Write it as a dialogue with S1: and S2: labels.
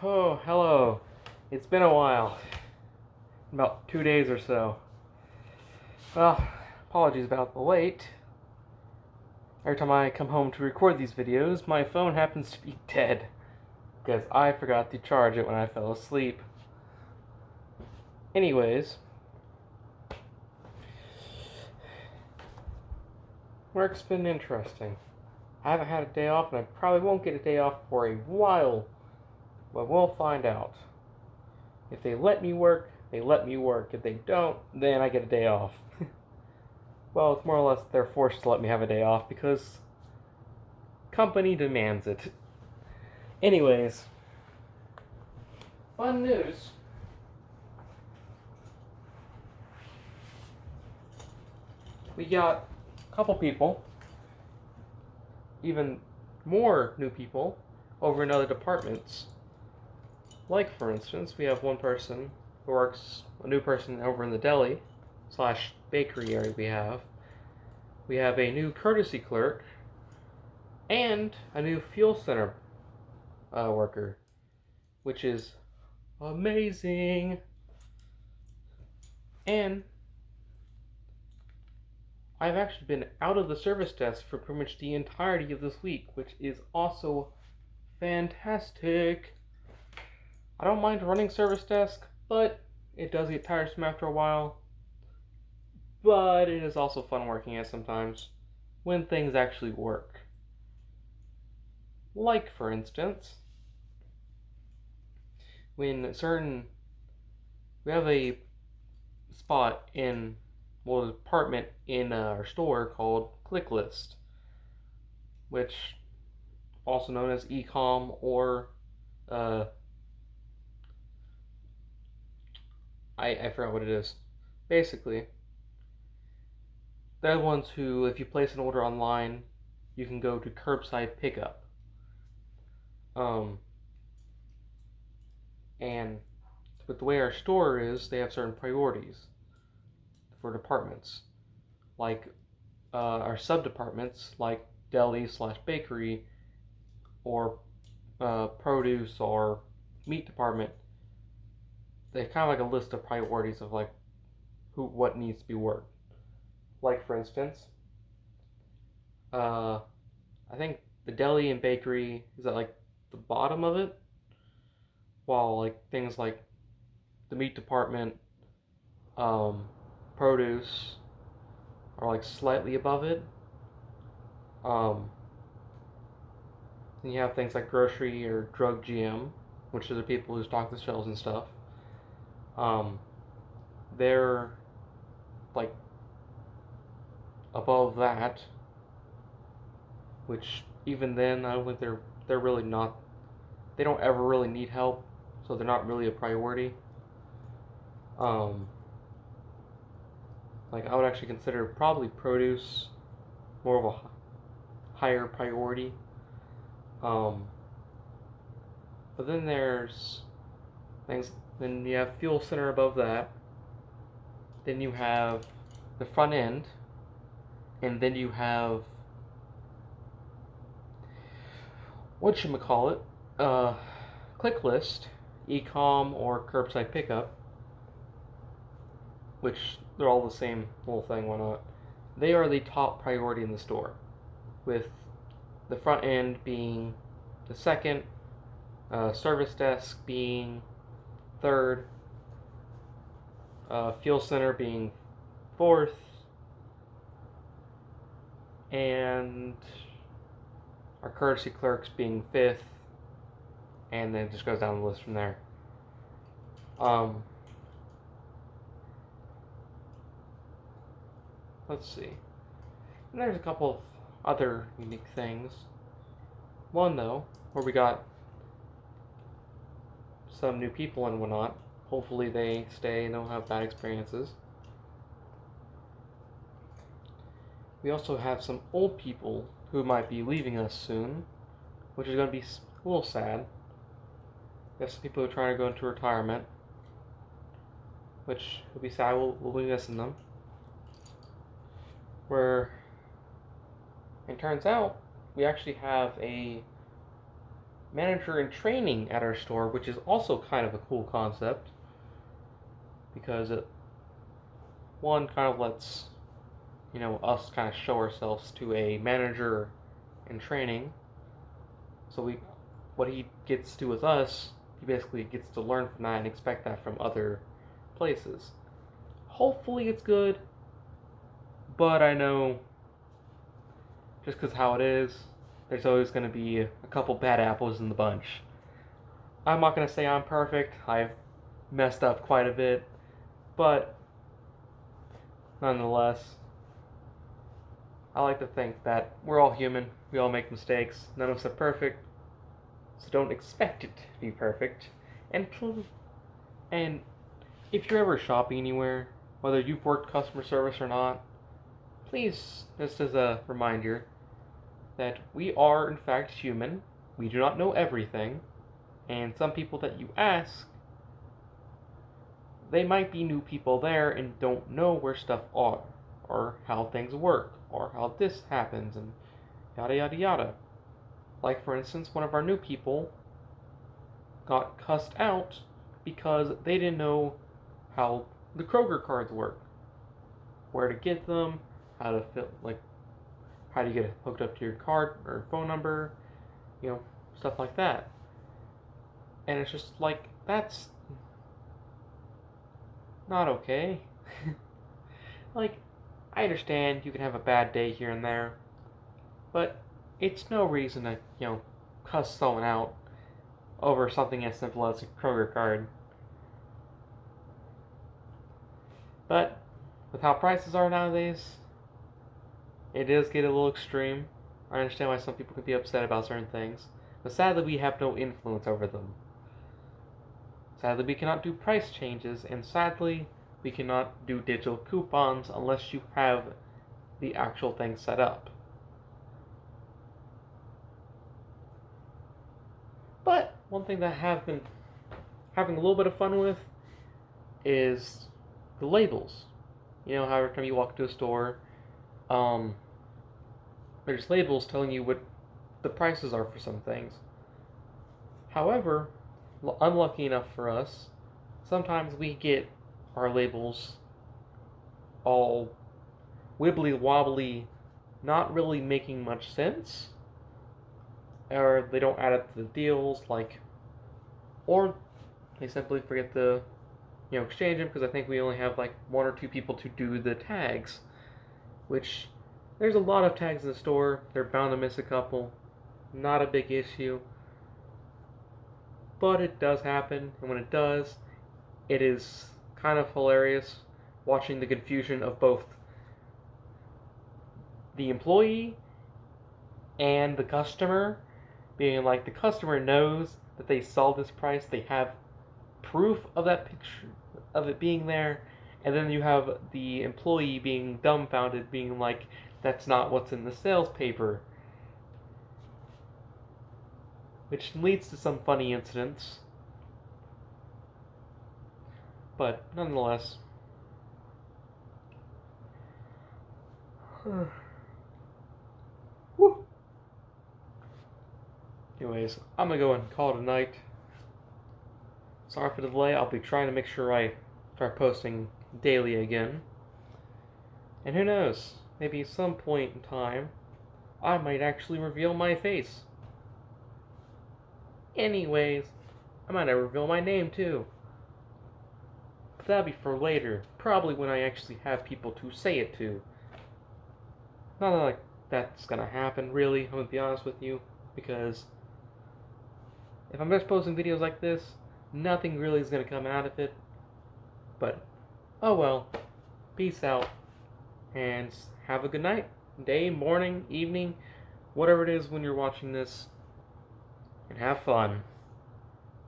S1: Oh, hello. It's been a while. About 2 days or so. Well, apologies about the wait. Every time I come home to record these videos, my phone happens to be dead. Because I forgot to charge it when I fell asleep. Anyways. Work's been interesting. I haven't had a day off, and I probably won't get a day off for a while. But we'll find out. If they let me work, they let me work. If they don't, then I get a day off. Well, it's more or less they're forced to let me have a day off because company demands it. Anyways, fun news. We got a couple people, even more new people, over in other departments. Like, for instance, we have one person who works, a new person over in the deli / bakery area we have. We have a new courtesy clerk and a new fuel center worker, which is amazing. And I've actually been out of the service desk for pretty much the entirety of this week, which is also fantastic. I don't mind running service desk, but it does get tiresome after a while. But it is also fun working it sometimes when things actually work. Like, for instance, when we have a spot in, well, a department in our store called Click List, which also known as ecom or uh, I forgot what it is. Basically, they're the ones who, if you place an order online, you can go to curbside pickup. And with the way our store is, they have certain priorities for departments, like our sub departments, like deli / bakery, or produce or meat department. They kind of like a list of priorities of like what needs to be worked. Like, for instance, uh, I think the deli and bakery is at like the bottom of it, while like things like the meat department, um, produce are like slightly above it. Um, then you have things like grocery or drug GM, which are the people who stock the shelves and stuff. They're like above that, which even then I don't think they're really not. They don't ever really need help, so they're not really a priority. Um, like I would actually consider probably produce more of a higher priority. Um, but then there's things. Then you have fuel center above that. Then you have the front end, and then you have whatchamacallit, click list, ecom or curbside pickup, which they're all the same little thing, why not? They are the top priority in the store, with the front end being the second, service desk being third, fuel center being fourth, and our courtesy clerks being fifth, and then it just goes down the list from there. Let's see. And there's a couple of other unique things. One, though, where we got some new people and whatnot. Hopefully they stay and don't have bad experiences. We also have some old people who might be leaving us soon, which is going to be a little sad. We have some people who are trying to go into retirement, which will be sad. We'll be missing them. Where it turns out we actually have a manager in training at our store, which is also kind of a cool concept because it one kind of lets us kind of show ourselves to a manager in training. So what he gets to do with us, he basically gets to learn from that and expect that from other places. Hopefully it's good, but I know just because how it is, there's always going to be a couple bad apples in the bunch. I'm not going to say I'm perfect. I've messed up quite a bit, but nonetheless, I like to think that we're all human. We all make mistakes. None of us are perfect, so don't expect it to be perfect. And if you're ever shopping anywhere, whether you've worked customer service or not, please, just as a reminder, that we are in fact human. We do not know everything, and some people that you ask, they might be new people there and don't know where stuff are, or how things work, or how this happens, and yada yada yada. Like, for instance, one of our new people got cussed out because they didn't know how the Kroger cards work, where to get them, how to how do you get it hooked up to your card or phone number, stuff like that. And it's just like, that's not okay. Like, I understand you can have a bad day here and there, but it's no reason to, cuss someone out over something as simple as a Kroger card. But with how prices are nowadays, it does get a little extreme. I understand why some people could be upset about certain things, but sadly we have no influence over them. Sadly we cannot do price changes, and sadly we cannot do digital coupons unless you have the actual thing set up. But one thing that I have been having a little bit of fun with is the labels. How every time you walk to a store, there's labels telling you what the prices are for some things. However, unlucky enough for us, sometimes we get our labels all wibbly wobbly, not really making much sense, or they don't add up to the deals, or they simply forget to exchange them, because I think we only have like one or two people to do the tags, which there's a lot of tags in the store. They're bound to miss a couple. Not a big issue, but it does happen, and when it does, it is kind of hilarious watching the confusion of both the employee and the customer, being like, the customer knows that they saw this price, they have proof of that picture of it being there, and then you have the employee being dumbfounded, being like, that's not what's in the sales paper, which leads to some funny incidents. But nonetheless, woo. Anyways, I'm gonna go and call it a night. Sorry for the delay. I'll be trying to make sure I start posting daily again. And who knows, maybe at some point in time, I might actually reveal my face. Anyways, I might reveal my name too. But that'll be for later, probably when I actually have people to say it to. Not like that's gonna happen, really, I'm gonna be honest with you, because if I'm just posting videos like this, nothing really is gonna come out of it. But, oh well. Peace out, and have a good night, day, morning, evening, whatever it is when you're watching this, and have fun.